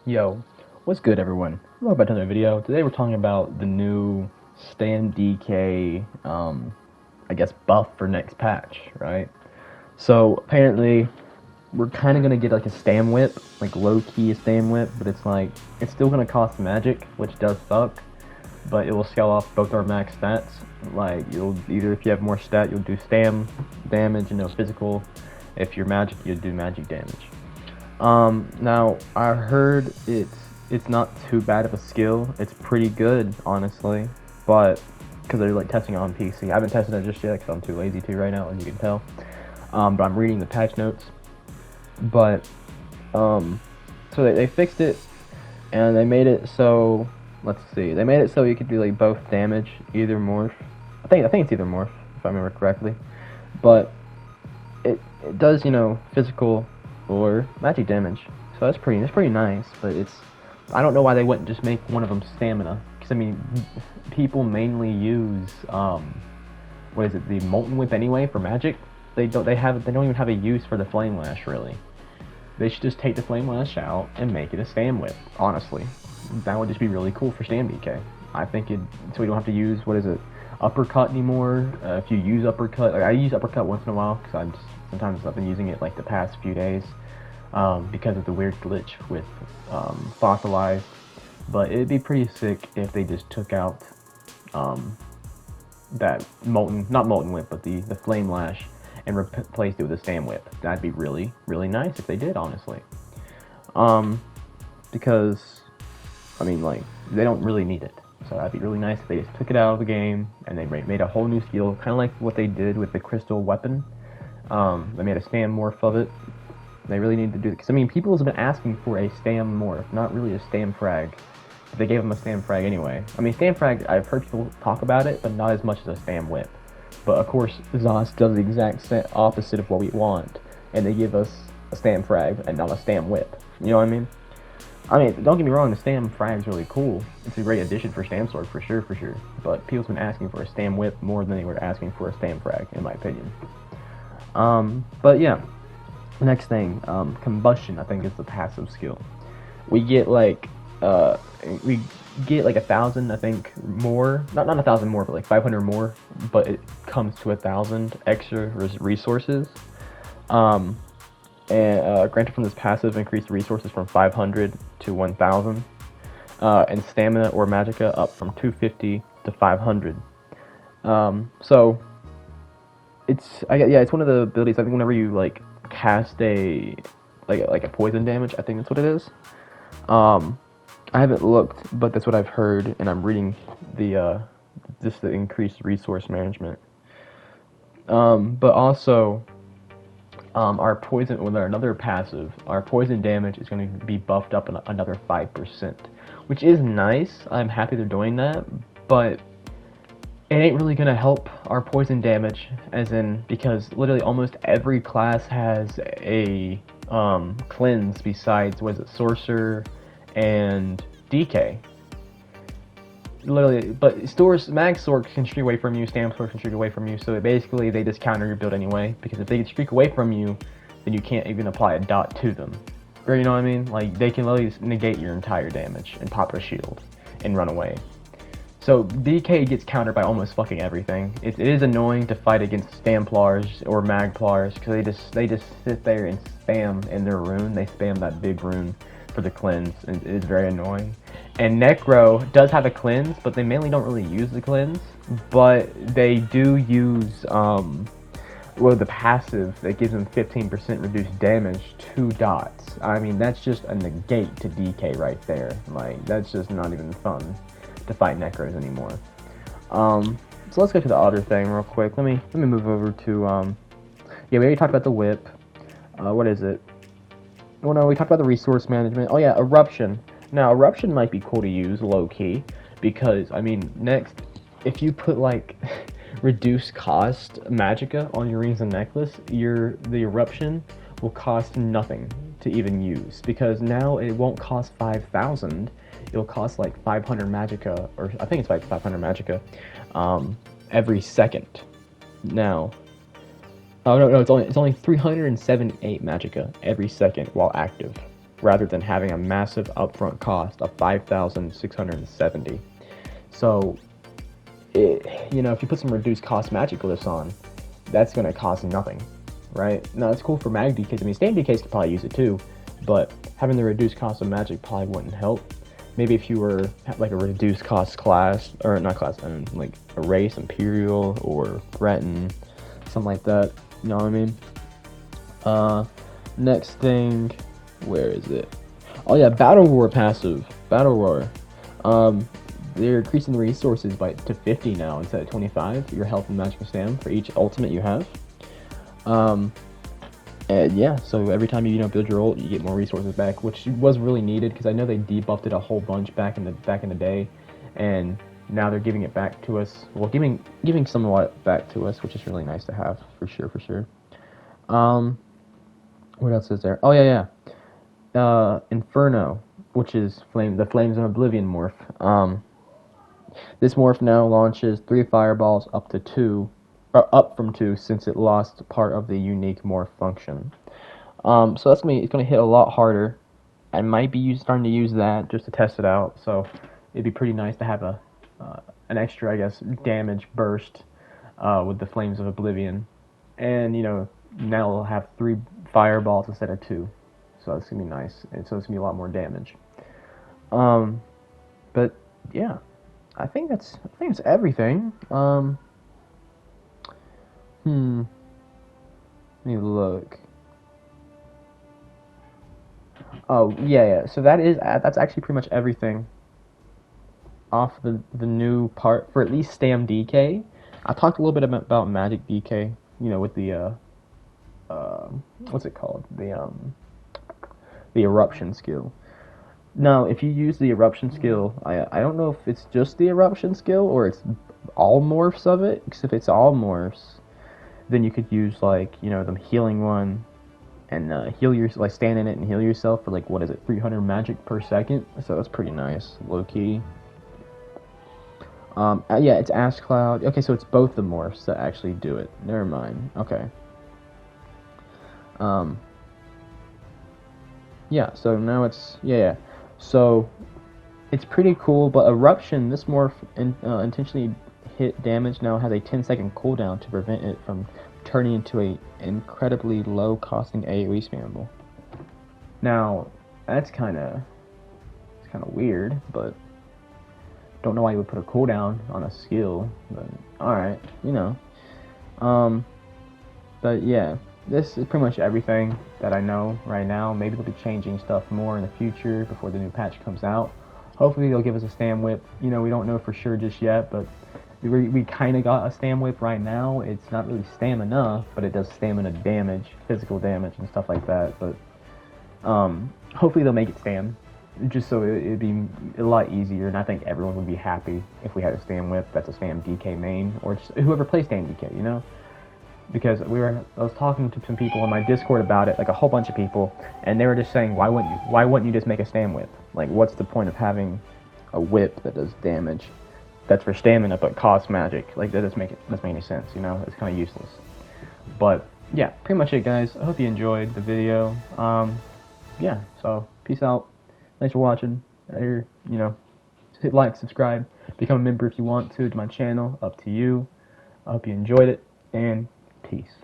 Yo, what's good everyone? Welcome back to another video. Today we're talking about the new Stam DK, I guess buff for next patch, right? So apparently we're kind of gonna get like a Stam Whip, like low-key Stam Whip, but it's still gonna cost magic, which does suck, but it will scale off both our max stats. Like you'll either, if you have more stat, you'll do Stam damage and no physical. If you're magic, you'll do magic damage. Now I heard it's not too bad of a skill. It's pretty good, honestly, but because they're like testing it on PC. I haven't tested it just yet because I'm too lazy to right now, as you can tell. But I'm reading the patch notes. But so they fixed it and they made it so, let's see, they made it so you could do like both damage, either morph. I think it's either morph if I remember correctly, but it does physical or magic damage. So that's pretty nice. But I don't know why they wouldn't just make one of them stamina. Because I mean, people mainly use what is it, the molten whip anyway for magic. They don't even have a use for the flame lash really. They should just take the flame lash out and make it a stam whip. Honestly, that would just be really cool for Stam DK. I think so we don't have to use what is it, uppercut anymore. If you use uppercut, like I use uppercut once in a while because sometimes I've been using it like the past few days because of the weird glitch with fossilized. But it'd be pretty sick if they just took out that not molten whip, but the flame lash, and replaced it with a stam whip. That'd be really nice if they did, honestly. Because I mean, like, they don't really need it. So that'd be really nice if they just took it out of the game and they made a whole new skill, kind of like what they did with the crystal weapon. They made a stam morph of it. They really need to do it because I mean, people have been asking for a stam morph, not really a stam frag. But they gave them a stam frag anyway. I mean, stam frag, I've heard people talk about it, but not as much as a stam whip. But of course, Zos does the exact opposite of what we want, and they give us a stam frag and not a stam whip. You know what I mean? I mean, don't get me wrong, the stam frag's really cool. It's a great addition for Stam Sword, for sure. But people's been asking for a stam whip more than they were asking for a stam frag, in my opinion. But yeah, next thing, combustion, I think is the passive skill. We get like 1,000, I think, more. Not 1,000 more, but like 500 more. But it comes to 1,000 extra resources. And granted from this passive, increased resources from 500 to 1,000, and stamina or magicka up from 250 to 500. So it's one of the abilities. I think whenever you like cast a like a poison damage, I think that's what it is. I haven't looked, but that's what I've heard, and I'm reading the increased resource management. But also, our poison, with another passive, our poison damage is going to be buffed up another 5%, which is nice. I'm happy they're doing that, but it ain't really going to help our poison damage, because literally almost every class has a cleanse besides, was it Sorcerer and DK. Literally, but mag sword can streak away from you, stam sword can streak away from you, so basically they just counter your build anyway, because if they can streak away from you, then you can't even apply a dot to them. Or you know what I mean? Like, they can literally negate your entire damage and pop a shield and run away. So DK gets countered by almost fucking everything. It is annoying to fight against Stamplars or Magplars, because they just sit there and spam in their rune. They spam that big rune for the cleanse, and it is very annoying. And Necro does have a cleanse, but they mainly don't really use the cleanse. But they do use the passive that gives them 15% reduced damage, 2 dots. I mean, that's just a negate to DK right there. Like, that's just not even fun to fight Necros anymore. So let's go to the other thing real quick. Let me move over to yeah, we already talked about the whip. What is it? Oh no, we talked about the resource management. Oh yeah, Eruption. Now, Eruption might be cool to use low-key, because, I mean, next, if you put, like, reduced cost magicka on your rings and necklace, the Eruption will cost nothing to even use, because now it won't cost 5,000, it'll cost, like, 500 magicka, or I think it's like 500 magicka, every second. Now, oh no, it's only 378 magicka every second while active. rather than having a massive upfront cost of 5,670. So, if you put some reduced cost magic glyphs on, that's going to cost nothing, right? Now, it's cool for mag DKs. I mean, stand DKs could probably use it too, but having the reduced cost of magic probably wouldn't help. Maybe if you were like a reduced cost class, or not class, like a race, Imperial or Breton, something like that. You know what I mean? Next thing, where is it? Oh yeah, Battle Roar passive. Battle Roar. They're increasing the resources to 50 now instead of 25. Your health and magical stam for each ultimate you have. And yeah, so every time you build your ult, you get more resources back, which was really needed because I know they debuffed it a whole bunch back in the day, and now they're giving it back to us. Well, giving somewhat back to us, which is really nice to have for sure. What else is there? Oh yeah. Inferno, which is the Flames of Oblivion morph. This morph now launches 3 fireballs up from 2 since it lost part of the unique morph function. So it's gonna hit a lot harder. I might be starting to use that just to test it out. So it'd be pretty nice to have an extra, I guess, damage burst with the Flames of Oblivion, and now we'll have 3 fireballs instead of 2. So it's gonna be nice, and so it's gonna be a lot more damage. But yeah, I think that's everything. Let me look. Oh yeah. So that's actually pretty much everything off the new part for at least Stam DK. I talked a little bit about Magic DK. With the what's it called? The eruption skill. Now, if you use the eruption skill, I don't know if it's just the eruption skill or it's all morphs of it. Because if it's all morphs, then you could use the healing one and stand in it and heal yourself for 300 magic per second. So that's pretty nice, low key. Yeah, it's Ash Cloud. Okay, so it's both the morphs that actually do it. Never mind. Okay. Yeah, so now it's so it's pretty cool, but Eruption, this morph intentionally hit damage now has a 10-second cooldown to prevent it from turning into a incredibly low costing AoE spammable. Now, that's kind of weird, but don't know why you would put a cooldown on a skill, but alright, but yeah, this is pretty much everything that I know right now. Maybe they'll be changing stuff more in the future before the new patch comes out. Hopefully they'll give us a Stam Whip. We don't know for sure just yet, but we kind of got a Stam Whip right now. It's not really Stam enough, but it does stamina damage, physical damage, and stuff like that. But hopefully they'll make it Stam, just so it'd be a lot easier, and I think everyone would be happy if we had a Stam Whip that's a Stam DK main, or just whoever plays Stam DK, Because I was talking to some people on my Discord about it, a whole bunch of people, and they were just saying, why wouldn't you just make a Stam Whip? What's the point of having a whip that does damage, that's for stamina but costs magic? That doesn't make any sense, It's kind of useless. But yeah, pretty much it, guys. I hope you enjoyed the video. Yeah, so peace out. Thanks for watching. Hit like, subscribe, become a member if you want to my channel. Up to you. I hope you enjoyed it, and peace.